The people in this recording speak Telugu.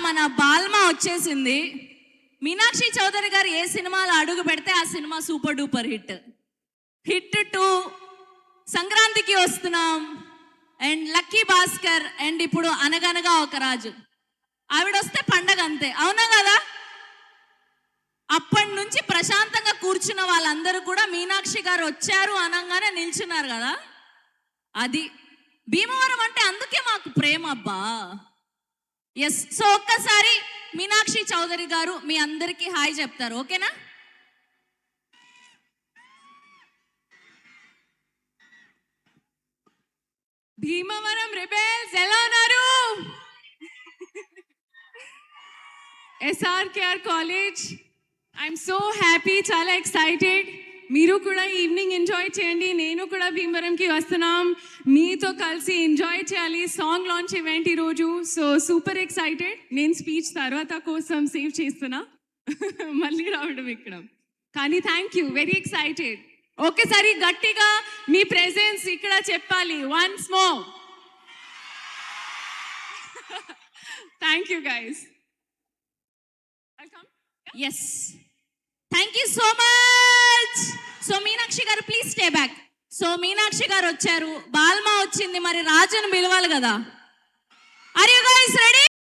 మన బాల్మా వచ్చేసింది. మీనాక్షి చౌదరి గారు ఏ సినిమాలో అడుగు పెడితే ఆ cinema super duper hit. Hit 2, సంక్రాంతికి వస్తున్నాం, అండ్ లక్కీ భాస్కర్, అండ్ ఇప్పుడు అనగనగా ఒక రాజు. ఆవిడ వస్తే పండగ అంతే, అవునా కదా? అప్పటి నుంచి ప్రశాంతంగా కూర్చున్న వాళ్ళందరూ కూడా మీనాక్షి గారు వచ్చారు అనగానే నిల్చున్నారు కదా. అది భీమవరం అంటే అందుకే మాకు ప్రేమ అబ్బా. ఎస్, సో ఒక్కసారి మీనాక్షి చౌదరి గారు మీ అందరికీ హాయ్ చెప్తారు, ఓకేనా? భీమవరం రెబెల్స్ ఎలా ఉన్నారు? SRKR college, I'm so happy, చాలా ఎక్సైటెడ్. మీరు కూడా ఈవినింగ్ ఎంజాయ్ చేయండి. నేను కూడా భీమవరంకి వస్తున్నాం, మీతో కలిసి ఎంజాయ్ చేయాలి. సాంగ్ లాంచ్ ఈవెంట్ ఈరోజు, సో సూపర్ ఎక్సైటెడ్. నేను స్పీచ్ తర్వాత కోసం సేవ్ చేస్తున్నా, మళ్ళీ రావడం ఇక్కడ. కానీ థ్యాంక్ యూ, వెరీ ఎక్సైటెడ్. ఒక్కసారి గట్టిగా మీ ప్రెజెన్స్ ఇక్కడ చెప్పాలి, once more. Thank you guys. Yes, thank you so much. So Meenakshi గారు please stay back. So Meenakshi గారు వచ్చారు, బాల్మా వచ్చింది, మరి రాజును పిలవాలి కదా. Are you guys ready?